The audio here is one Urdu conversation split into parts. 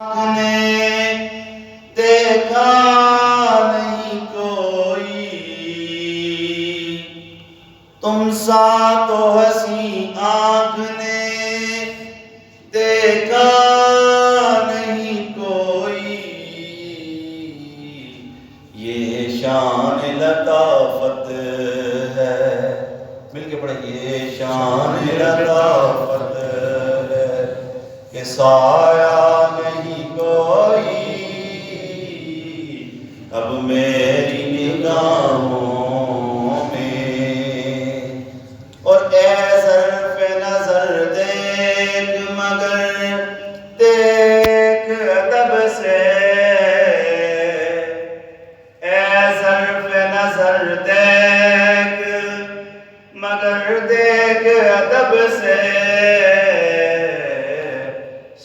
نے دیکھا نہیں کوئی تم سا تو ہنسی آنکھ نے دیکھا نہیں کوئی یہ شان لطافت ہے، مل کے پڑھیں، یہ شان لطافت ہے کہ سایہ نہیں کوئی اب میری نگاہوں میں، اور اے ظرف نظر دیکھ مگر دیکھ ادب سے، اے ظرف نظر دیکھ مگر دیکھ ادب سے،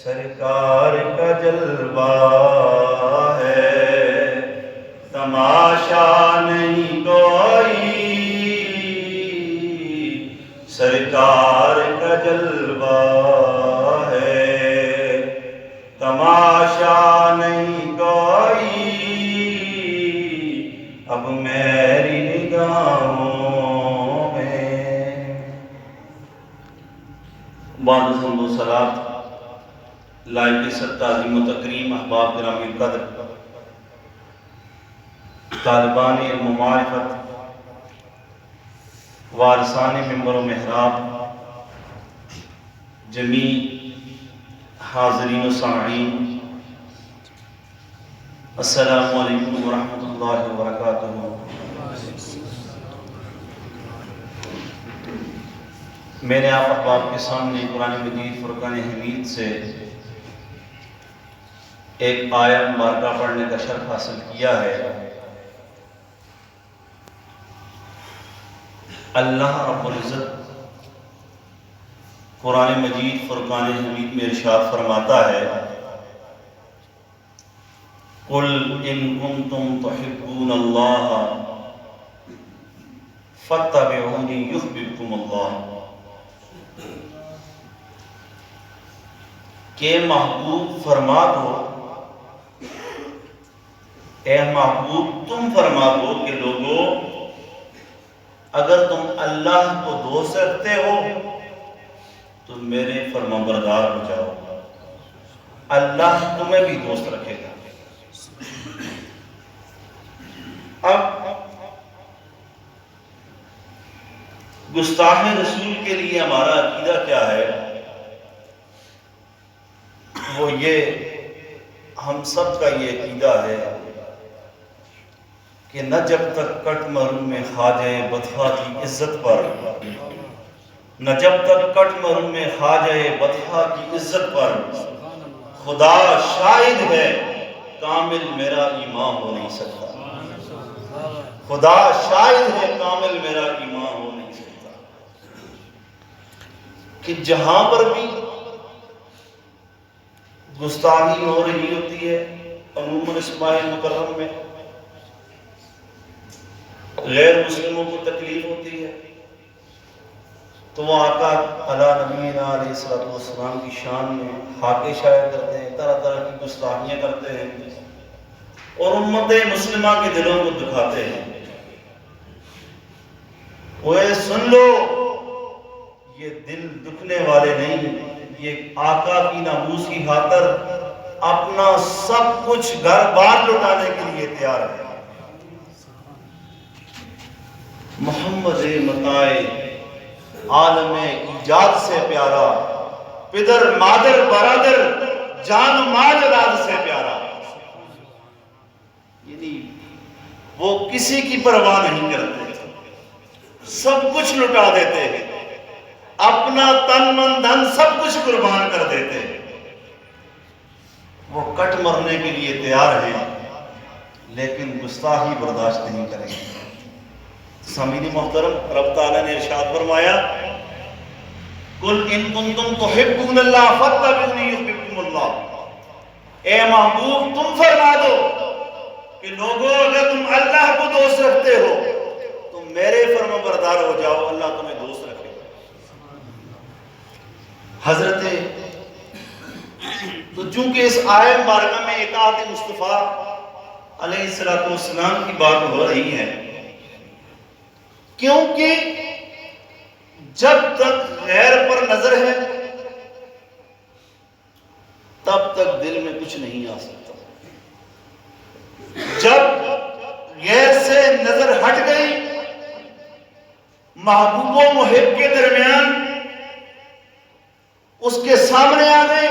سرکار کا جلوہ ہے تماشا نہیں کوئی، سرکار کا جلوہ ہے تماشا نہیں کوئی اب میری نگاہوں میں۔ بعد حمد و صلات لائق ست تعظیم و تکریم احباب گرامی القدر، طالبان علم و معرفت، وارثان منبر و محراب، جمیع حاضرین و سامعین، السلام علیکم ورحمۃ اللہ وبرکاتہ۔ میں نے آپ احباب کے سامنے قرآن مجید فرقان حمید سے ایک آیت مبارکہ پڑھنے کا شرف حاصل کیا ہے۔ اللہ رب العزت قرآن مجید فرقان حمید میں ارشاد فرماتا ہے، قُلْ إِن كُنتُمْ تُحِبُّونَ اللَّهَ فَاتَّبِعُونِي يُحْبِبْكُمُ اللَّهُ، کہ محبوب فرما دو، اے محبوب تم فرما دو کہ لوگو اگر تم اللہ کو دوست رکھتے ہو تو میرے فرما بردار ہو جاؤ، اللہ تمہیں بھی دوست رکھے گا۔ اب گستاخ رسول کے لیے ہمارا عقیدہ کیا ہے؟ وہ یہ ہم سب کا یہ عقیدہ ہے کہ نہ جب تک کٹ مرو میں خواجہ بطحہ کی عزت پر، نہ جب تک کٹ مرو میں خواجہ بطحہ کی عزت پر خدا شاہد ہے کامل میرا ایمان ہو نہیں سکتا، خدا شاہد ہے کامل میرا ایمان ہو نہیں سکتا۔ کہ جہاں پر بھی گستاخی ہو رہی ہوتی ہے عموماً اس ماہ مکرم میں، غیر مسلموں کو تکلیف ہوتی ہے تو وہ آقا علیٰ نبینا علیہ السلام کی شان میں خاکے شائع کرتے ہیں، طرح طرح کی گستاخیاں کرتے ہیں اور امت مسلمہ کے دلوں کو دکھاتے ہیں۔ وہ سن لو یہ دل دکھنے والے نہیں، یہ آقا کی ناموس کی خاطر اپنا سب کچھ گھر بار لٹانے کے لیے تیار ہے۔ محمد متائے عالم ایجاد سے پیارا، پدر مادر برادر جان مال اولاد سے پیارا، یعنی وہ کسی کی پرواہ نہیں کرتے، سب کچھ لٹا دیتے ہیں، اپنا تن من دھن سب کچھ قربان کر دیتے ہیں۔ وہ کٹ مرنے کے لیے تیار ہیں لیکن گستاخی برداشت نہیں کریں گے۔ سامعین محترم، رب تعالیٰ نے ارشاد فرمایا، قُلْ إِن كُنتُمْ تُحِبُّونَ اللَّهَ فَاتَّبِعُونِي يُحْبِبْكُمُ اللَّهُ، اے محبوب تم فرما دو کہ لوگوں اگر تم اللہ کو دوست رکھتے ہو تو میرے فرما بردار ہو جاؤ، اللہ تمہیں دوست رکھے گا۔ حضرت تو چونکہ اس آئے مبارکہ میں اطاعت مصطفیٰ علیہ السلام کی بات ہو رہی ہے، کیونکہ جب تک غیر پر نظر ہے تب تک دل میں کچھ نہیں آ سکتا۔ جب غیر سے نظر ہٹ گئی، محبوب و محب کے درمیان اس کے سامنے آ گئے،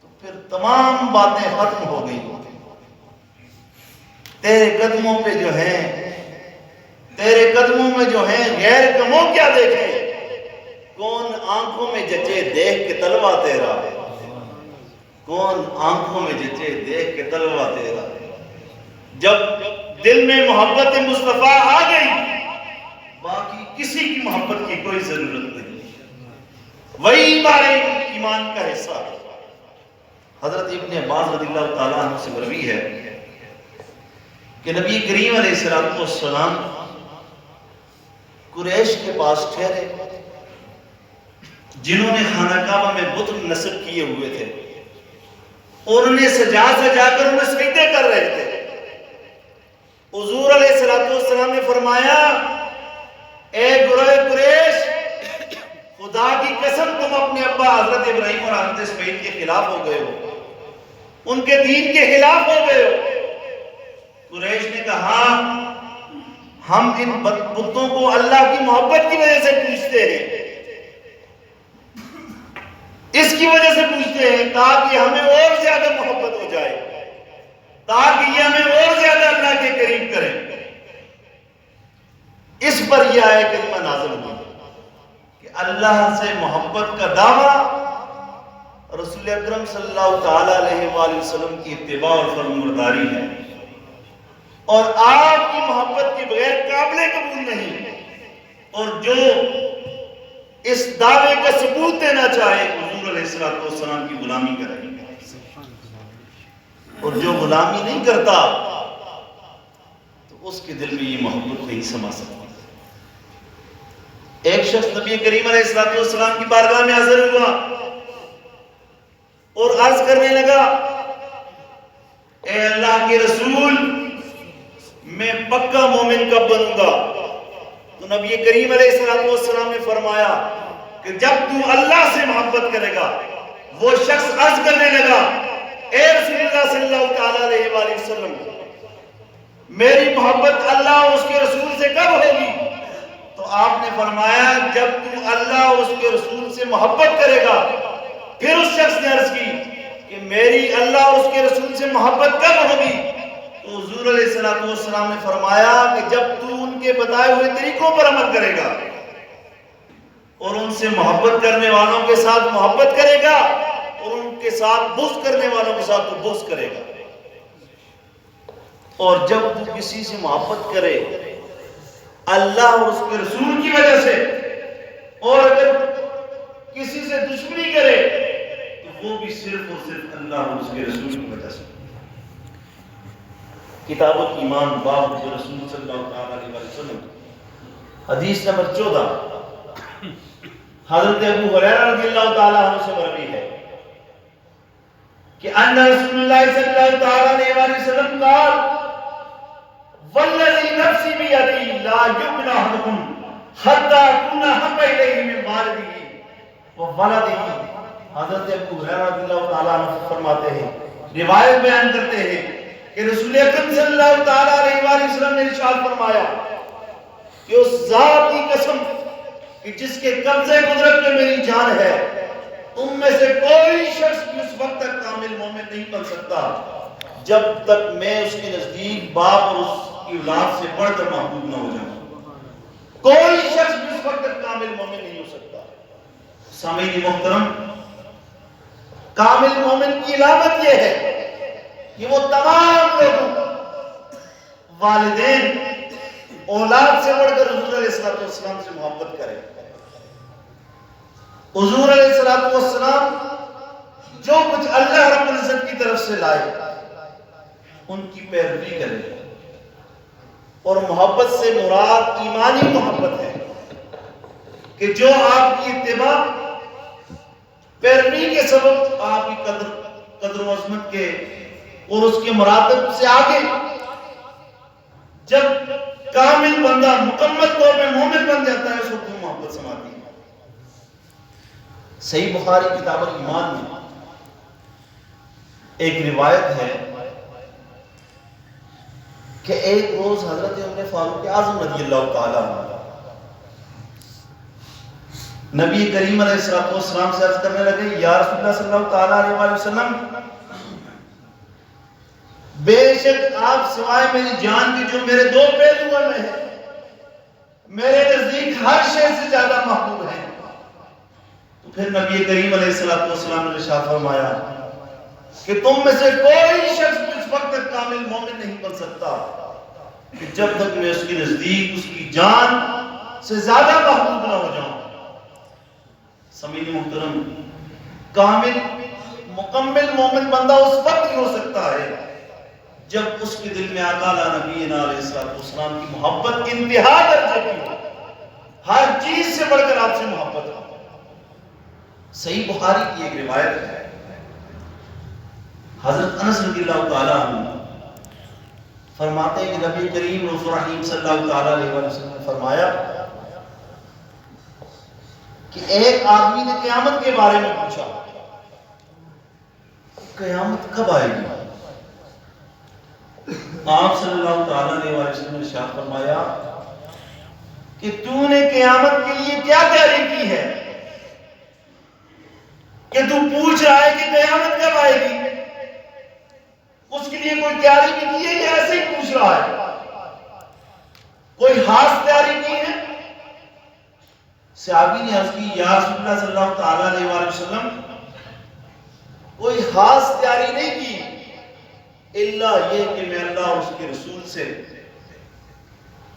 تو پھر تمام باتیں ختم ہو گئی۔ تیرے قدموں پہ جو ہیں، تیرے قدموں میں جو ہیں غیر کموں کیا دیکھے، کون آنکھوں میں جچے دیکھ کے طلبہ تیرا، کون آنکھوں میں جچے دیکھ کے طلبہ تیرا۔ جب دل میں محبت مصطفیٰ آ گئی، باقی کسی کی محبت کی کوئی ضرورت نہیں، وہی ہمارے ایمان کا حصہ ہے۔ حضرت ابن عباس رضی اللہ تعالیٰ عنہ سے مروی ہے کہ نبی کریم علیہ السلام قریش کے پاس ٹھہرے، جنہوں نے خانہ کعبہ میں بت نصب کیے ہوئے تھے، اور انہیں سجا کر انہیں سجدے کر رہے تھے۔ حضور علیہ السلام نے فرمایا، اے گروہ قریش، خدا کی قسم تم اپنے ابا حضرت ابراہیم اور حضرت اسماعیل کے خلاف ہو گئے ہو، ان کے دین کے خلاف ہو گئے ہو۔ قریش نے کہا، ہم ان بتوں کو اللہ کی محبت کی وجہ سے پوچھتے ہیں، اس کی وجہ سے پوچھتے ہیں تاکہ ہمیں اور زیادہ محبت ہو جائے، تاکہ یہ ہمیں اور زیادہ اللہ کے قریب کریں۔ اس پر یہ آیت کریمہ نازل ہوئی کہ اللہ سے محبت کا دعویٰ رسول اکرم صلی اللہ تعالیٰ علیہ وآلہ وسلم کی اتباع اور فرمانبرداری ہے، اور آپ کی محبت کے بغیر قابل قبول نہیں۔ اور جو اس دعوے کا ثبوت دینا چاہے، حضور علیہ السلام کی غلامی کرے، اور جو غلامی نہیں کرتا تو اس کے دل میں یہ محبت نہیں سما سکتی۔ ایک شخص نبی کریم علیہ السلام کی بارگاہ میں حاضر ہوا اور عرض کرنے لگا، اے اللہ کے رسول، میں پکا مومن کب بنوں گا؟ تو نبی کریم علیہ السلام نے فرمایا کہ جب تو اللہ سے محبت کرے گا۔ وہ شخص عرض کرنے لگا، اے رسول اللہ صلی اللہ تعالیٰ علیہ وآلہ وسلم، میری محبت اللہ اور اس کے رسول سے کب ہوگی؟ تو آپ نے فرمایا، جب تو اللہ اور اس کے رسول سے محبت کرے گا۔ پھر اس شخص نے عرض کی کہ میری اللہ اور اس کے رسول سے محبت کب ہوگی؟ تو حضور علیہ السلام نے فرمایا کہ جب تو ان کے بتائے ہوئے طریقوں پر عمل کرے گا اور ان سے محبت کرنے والوں کے ساتھ محبت کرے گا، اور ان کے ساتھ بغض کرنے والوں کے ساتھ تو بغض کرے گا۔ اور جب تو کسی سے محبت کرے اللہ اور اس کے رسول کی وجہ سے، اور اگر کسی سے دشمنی کرے تو وہ بھی صرف اور صرف اللہ اور اس کے رسول کی وجہ سے۔ کتاب الایمان باب رسول صلی اللہ علیہ وسلم، حدیث نمبر 14، حضرت ابو ہریرہ رضی اللہ تعالیٰ عنہ سے مروی ہے کہ ان رسول اللہ صلی اللہ تعالیٰ علیہ وسلم قال، والذی نفسی بیدی لا یؤمن احدکم حتی اکون احب الیہ من والدہ وولدہ۔ حضرت ابو ہریرہ رضی اللہ تعالیٰ عنہ فرماتے ہیں، روایت بیان کرتے ہیں کہ رسول اکرم صلی اللہ تعالیٰ علیہ وآلہ وسلم نے ارشاد فرمایا کہ اس ذات کی قسم کہ جس کے قبضے قدرت میں میری جان ہے، تم میں سے کوئی شخص بھی اس وقت تک کامل مومن نہیں بن سکتا جب تک میں اس کے نزدیک باپ اور اس کی اولاد سے بڑھ کر محبوب نہ ہو جاؤں۔ کوئی شخص بھی اس وقت تک کامل مومن نہیں ہو سکتا۔ سامعین محترم، کامل مومن کی علامت یہ ہے کہ وہ تمام لوگوں، والدین، اولاد سے بڑھ کر حضور علیہ السلام سے محبت کرے۔ حضور علیہ السلام جو کچھ اللہ رب العزت کی طرف سے لائے ان کی پیروی کرے، اور محبت سے مراد ایمانی محبت ہے کہ جو آپ کی اتباع پیروی کے سبب آپ کی قدر و عظمت کے اور اس کے مراتب سے آگے جب کامل بندہ مکمل طور پہ مومن بن جاتا ہے اس کو محبت سماتی ہے۔ صحیح بخاری کتاب الایمان میں ایک روایت ہے کہ ایک روز حضرت عمر فاروق اعظم رضی اللہ تعالیٰ عنہ نبی کریم علیہ السلام سے عرض کرنے لگے، یا رسول اللہ صلی اللہ تعالیٰ علیہ وسلم، بے شک آپ سوائے میری جان کی جو میرے دو پہلوؤں میں ہے میرے نزدیک ہر شے سے زیادہ محبوب ہے۔ تو پھر نبی کریم علیہ السلام نے ارشاد فرمایا کہ تم میں سے کوئی شخص اس وقت تک کامل مومن نہیں بن سکتا کہ جب تک میں اس کے نزدیک اس کی جان سے زیادہ محبوب نہ ہو جاؤں۔ سامعین محترم، کامل مکمل مومن بندہ اس وقت ہی ہو سکتا ہے جب اس کے دل میں آقا نبی علیہ السلام کی محبت انتہا درجے کی ہو، ہر چیز سے بڑھ کر آپ سے محبت ہو۔ صحیح بخاری کی ایک روایت ہے، حضرت انس رضی اللہ تعالیٰ عنہ فرماتے ہیں کہ نبی کریم رسول رحیم صلی اللہ تعالیٰ علیہ وسلم نے فرمایا کہ ایک آدمی نے قیامت کے بارے میں پوچھا، قیامت کب آئے گی؟ آپ صلی اللہ تعالیٰ علیہ وسلم نے ارشاد فرمایا کہ تو نے قیامت کے لیے کیا تیاری کی ہے کہ تو پوچھ رہا ہے کہ قیامت کب آئے گی؟ اس کے لیے کوئی تیاری بھی کی ہے یا ایسے ہی پوچھ رہا ہے؟ کوئی خاص تیاری کی ہے؟ صحابی نے عرض کی، یا رسول اللہ صلی اللہ تعالیٰ علیہ وسلم، کوئی خاص تیاری نہیں کی اللہ یہ کہ میں اللہ اور اس کے رسول سے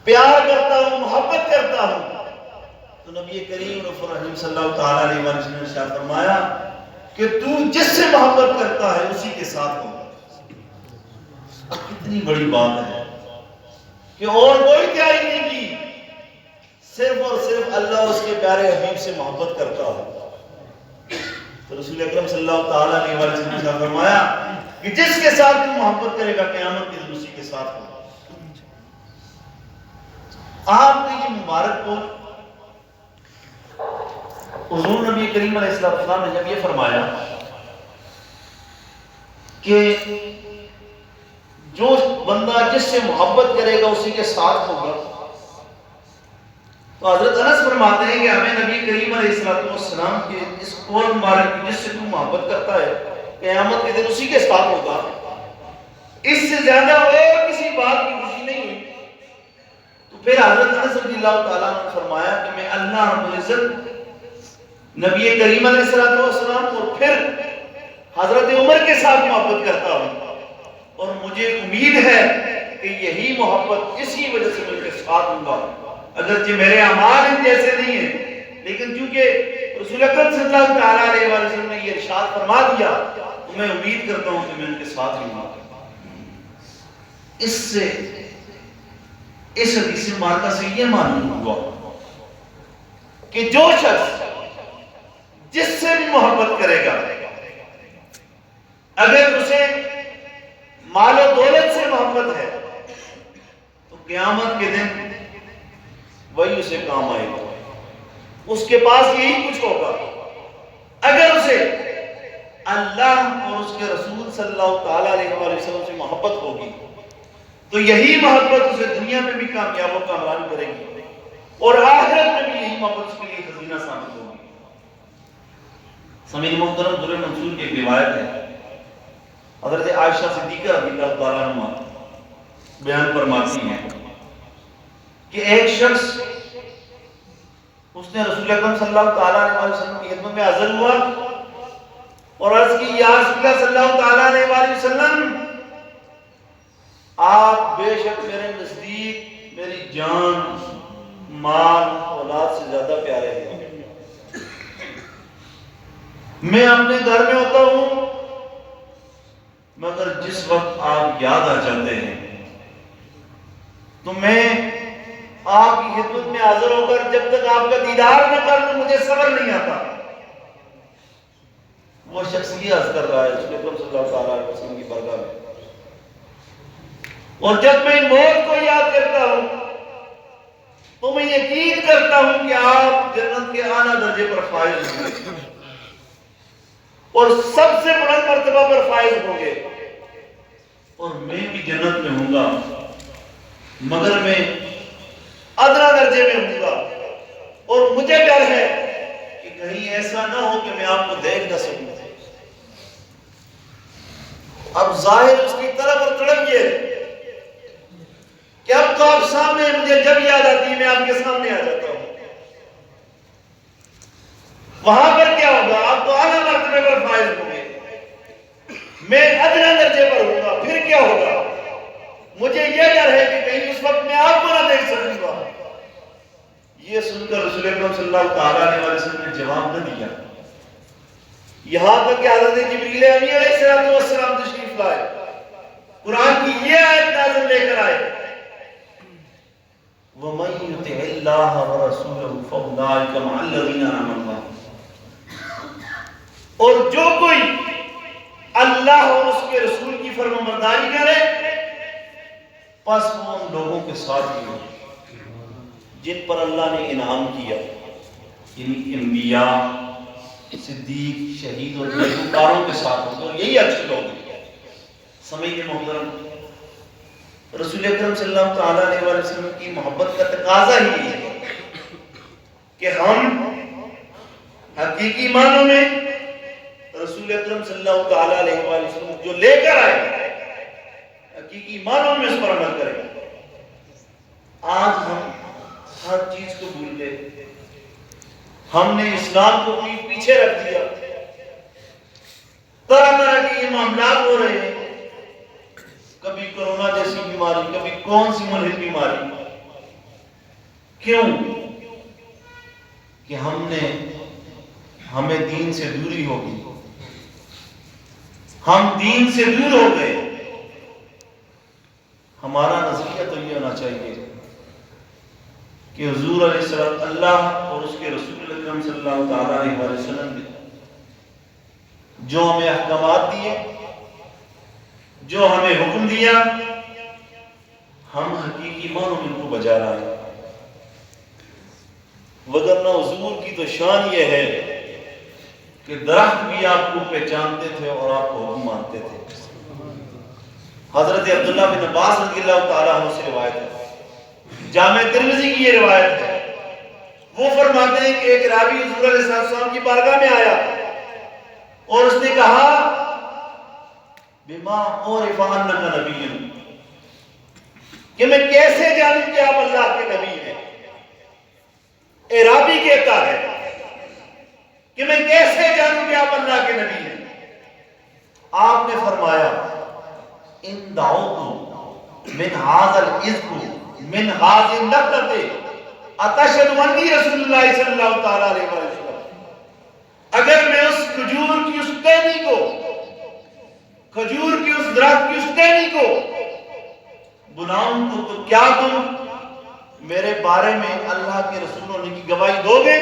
پیار کرتا ہوں، محبت کرتا ہوں۔ تو نبی کریم رسول رحیم صلی اللہ تعالیٰ علیہ وسلم نے ارشاد فرمایا کہ تو جس سے محبت کرتا ہے اسی کے ساتھ ہو۔ کتنی بڑی بات ہے کہ اور کوئی تیاری نہیں کی، صرف اور صرف اللہ اور اس کے پیارے حبیب سے محبت کرتا ہو۔ تو رسول اکرم صلی اللہ تعالیٰ علیہ وسلم نے فرمایا کہ جس کے ساتھ تو محبت کرے گا قیامت کے دن اسی کے ساتھ ہوگا۔ آپ نے یہ مبارک کو حضور نبی کریم علیہ السلام نے جب یہ فرمایا کہ جو بندہ جس سے محبت کرے گا اسی کے ساتھ ہوگا، تو حضرت انس فرماتے ہیں کہ ہمیں نبی کریم علیہ السلام کے اس قول مبارک کی جس سے تو محبت کرتا ہے قیامت کے دن اسی کے ساتھ ہوگا، اس سے زیادہ اور کسی بات کی خوشی نہیں ہوئی۔ تو پھر حضرت انس رضی اللہ تعالیٰ نے فرمایا کہ میں اللہ رب العزت، نبی کریم علیہ السلام اور پھر حضرت عمر کے ساتھ محبت کرتا ہوں، اور مجھے امید ہے کہ یہی محبت اسی وجہ سے میں ان کے ساتھ ہوں گا، اگرچہ میرے اعمال ان جیسے نہیں ہیں، لیکن چونکہ رسول اکرم صلی اللہ تعالیٰ علیہ وسلم نے یہ ارشاد فرما دیا تو میں امید کرتا ہوں کہ میں ان کے ساتھ ہی ہوں۔ اس سے اس حدیث مبارکہ سے یہ معلوم ہوا کہ جو شخص جس سے بھی محبت کرے گا، اگر اسے مال و دولت سے محبت ہے تو قیامت کے دن وہی اسے کام آئے گا، اس کے پاس یہی کچھ ہوگا۔ اگر اسے اللہ اور اس کے رسول صلی اللہ تعالیٰ علیہ وسلم سے محبت ہوگی تو یہی محبت اسے دنیا میں بھی کامیاب و کامران کرے گی، اور آخرت میں بھی یہی محبت اس کے لیے خزینہ ثابت ہوگی۔ سامعین محترم، در منصور کی ایک روایت ہے، حضرت عائشہ صدیقہ رضی اللہ تعالیٰ عنہ بیان فرماتی ہیں کہ ایک شخص اس نے رسول اکرم صلی اللہ تعالیٰ علیہ وسلم کی خدمت میں حاضر ہوا اور عرض کی، یا رسول اللہ صلی اللہ تعالیٰ علیہ وسلم، آپ بے شک میرے نزدیک میری جان، مال، اولاد سے زیادہ پیارے ہیں۔ میں اپنے گھر میں ہوتا ہوں مگر جس وقت آپ یاد آ جاتے ہیں تو میں آپ کی خدمت میں حاضر ہو کر جب تک آپ کا دیدار نہ کر تو مجھے صبر نہیں آتا۔ وہ شخص یہ عرض کر رہا ہے رسول اکرم صلی اللہ علیہ وسلم کی بارگاہ میں، اور جب میں موت کو یاد کرتا ہوں تو میں یقین کرتا ہوں کہ آپ جنت کے اعلیٰ درجے پر فائز ہوں گے اور سب سے بلند مرتبہ پر فائز ہوں گے، اور میں بھی جنت میں ہوں گا مگر میں ادنا درجے میں ہوں گا، اور مجھے ڈر ہے کہ کہیں ایسا نہ ہو کہ میں آپ کو دیکھ نہ سکوں۔ اب ظاہر اس کی طرف اور تڑپ یہ ہے کہ اب تو آپ سامنے، مجھے جب یاد آتی ہے میں آپ کے سامنے آ جاتا ہوں، وہاں پر کیا ہوگا؟ آپ تو اعلیٰ مرتبے پر فائز ہوں گے، میں ادنا درجے پر ہوں گا، پھر کیا ہوگا؟ مجھے یہ ڈر ہے کہ کہیں اس وقت میں آپ کو نہ دیکھ سکوں گا۔ یہ سن کر رسول اکرم صلی اللہ علیہ وسلم نے جواب نہ دیا، یہاں تک کہ حضرت جبریل امین علیہ السلام تشریف لائے، قرآن کی یہ آیت نازل لے کر آئے، وَمَن يُطِعِ اللَّهَ وَرَسُولَهُ فَأُولَٰئِكَ مَعَ الَّذِينَ أَنْعَمَ اللَّهُ، اور جو کوئی اللہ اور اس کے رسول کی فرمانبرداری کرے پس وہ ان لوگوں کے ساتھ ہی ہو جن پر اللہ نے انعام کیا، یعنی انبیاء، صدیق، شہید اور نیکوکاروں کے ساتھ ہوگا، اور یہی اچھے لوگ ہیں۔ سمعین محترم، رسول اکرم صلی اللہ علیہ وسلم کی محبت کا تقاضا ہی ہے کہ ہم حقیقی معنوں میں رسول اکرم صلی اللہ علیہ وسلم جو لے کر آئے حقیقی معنوں میں اس پر عمل کریں۔ آج ہم ہر چیز کو بھول گئے، ہم نے اسلام کو پیچھے رکھ دیا، طرح طرح کے یہ معاملات ہو رہے ہیں، کبھی کورونا جیسی بیماری، کبھی کون سی ملحد بیماری، کیوں؟ کہ ہمیں دین سے دوری ہو گئی، ہم دین سے دور ہو گئے۔ ہمارا نظریہ تو یہ ہونا چاہیے کہ حضور علیہ السلام، اللہ اور اس کے رسول اکرم صلی اللہ علیہ وسلم نے جو ہمیں احکامات دیے، جو ہمیں حکم دیا، ہم حقیقی معنوں میں ان کو بجا لائیں، وگرنہ حضور کی تو شان یہ ہے کہ درخت بھی آپ کو پہچانتے تھے اور آپ کو حکم مانتے تھے۔ حضرت عبداللہ بن عباس رضی اللہ تعالیٰ عنہ سے روایت ہے، جامع ترمذی کی یہ روایت ہے، وہ فرماتے ہیں کہ ایک راوی حضور علیہ السلام کی بارگاہ میں آیا اور اس نے کہا بما عرف انک نبی، کہ میں کیسے جانوں کہ آپ اللہ کے نبی ہیں؟ اعرابی کہتا ہے کہ میں کیسے جانوں کہ آپ اللہ کے نبی ہیں؟ آپ نے فرمایا ان دعوت من هذا الازق من هذه النقطه اتشهد انی رسول اللہ صلی اللہ تعالی علیہ وسلم، اگر میں اس کھجور کی اس ٹہنی کو، کھجور کی اس درخت کی اس ٹہنی کو بلاؤں تو کیا تم میرے بارے میں اللہ کے رسول ہونے کی گواہی دو گے؟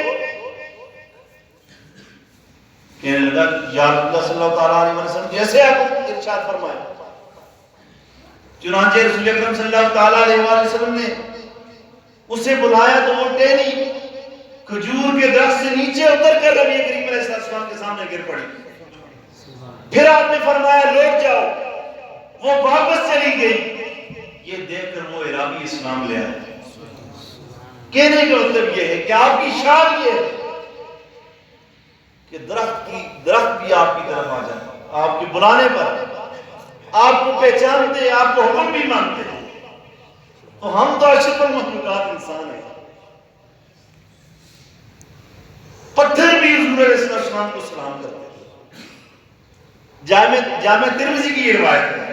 کہنے لگا یا رسول اللہ صلی اللہ علیہ وسلم جیسے آپ ارشاد فرمائے۔ چنانچہ رسول اکرم صلی اللہ علیہ وسلم نے اسے بلایا تو وہ ٹہنی کھجور کے درخت سے نیچے اتر کر نبی کریم علیہ السلام کے سامنے گر پڑی۔ پھر آپ نے فرمایا لوٹ جاؤ، وہ واپس چلی گئی۔ یہ دیکھ کر وہ اعرابی اسلام لے آئے۔ کہنے کا مطلب یہ ہے کہ آپ کی شان یہ ہے کہ درخت بھی آپ کی طرف آ جائے، آپ کے بلانے پر آپ کو پہچانتے ہیں، آپ کو حکم بھی مانتے ہیں۔ تو ہم تو اشرف المخلوقات انسان ہیں، پتھر بھی حضور علیہ السلام کو سلام کرتے ہیں۔ جامع ترمذی کی یہ روایت ہے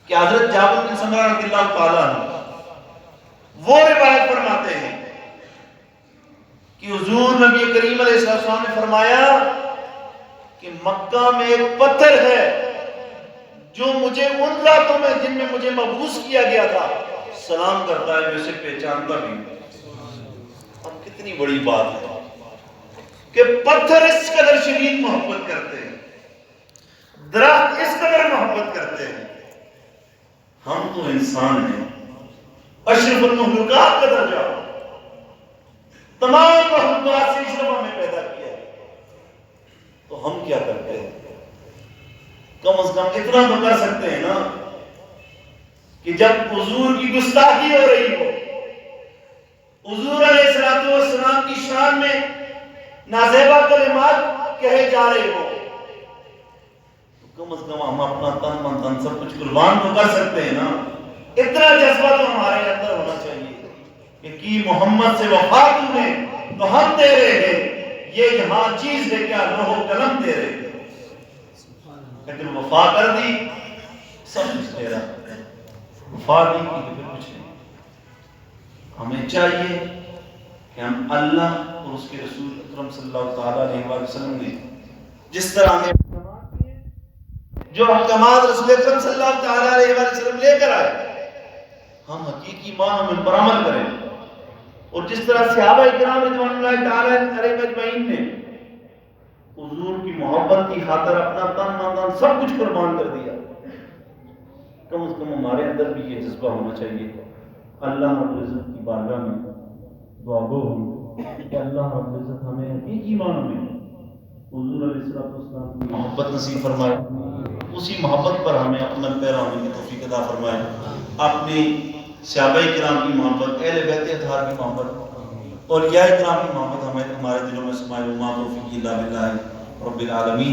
کہ حضرت جابر بن سمرہ رضی اللہ تعالیٰ عنہ وہ روایت فرماتے ہیں کہ حضور نبی کریم علیہ السلام نے فرمایا کہ مکہ میں ایک پتھر ہے جو مجھے ان راتوں میں جن میں مجھے مبعوث کیا گیا تھا سلام کرتا ہے، میں اسے پہچانتا بھی ہوں۔ اب کتنی بڑی بات ہے کہ پتھر اس قدر شدید محبت کرتے ہیں، درخت اس قدر محبت کرتے ہیں، ہم تو انسان ہیں، اشرف المخلوقات کا درجہ، تمام مخلوقات سے اشرف ہمیں پیدا کیا ہے، تو ہم کیا کرتے ہیں؟ کم از کم اتنا تو کر سکتے ہیں نا کہ جب حضور کی گستاخی ہو رہی ہو، حضور علیہ السلام کی شان میں نازیبہ کلمات کہے جا رہے ہو، تو کم از کم ہم اپنا تن من دھن سب کچھ قربان تو کر سکتے ہیں نا۔ اتنا جذبہ تو ہمارے اندر ہونا چاہیے کہ کی محمد سے وفا تو نے تو ہم دے رہے ہیں، یہ یہاں چیز ہے کیا، لوح و قلم دے رہے ہیں، لیکن وفا کر دی سب کچھ تیرا، وفا نہیں کی تو پھر کچھ نہیں۔ ہمیں چاہیے کہ ہم اللہ اور اس کے رسول اکرم صلی اللہ تعالیٰ علیہ وآلہ وسلم نے جس طرح ہمیں جو احکامات رسول اکرم صلی اللہ تعالیٰ علیہ وآلہ وسلم لے کر آئے، ہم حقیقی معنوں میں پر عمل کریں، اور جس طرح صحابہ کرام رضوان اللہ تعالیٰ علیہ اجمعین نے حضور کی محبت کی خاطر اپنا تن من دھن سب کچھ قربان کر دیا، کم از کم ہمارے اندر بھی یہ جذبہ ہونا چاہیے۔ اللہ رب العزت کی بارگاہ میں دعا گو ہوں کہ اللہ رب العزت ہمیں حقیقی معنوں میں حضور علیہ السلام کی محبت نصیب فرمائے، اسی محبت پر ہمیں اپنا پیرا ہونے کی توفیق عطا فرمائے، اپنی صحابہ کرام کی محبت، اہل بیت اطہار کی محبت، اولیاء کرام کی محبت ہمارے دلوں میں سمائے، وما توفیقی الا باللہ رب العالمین۔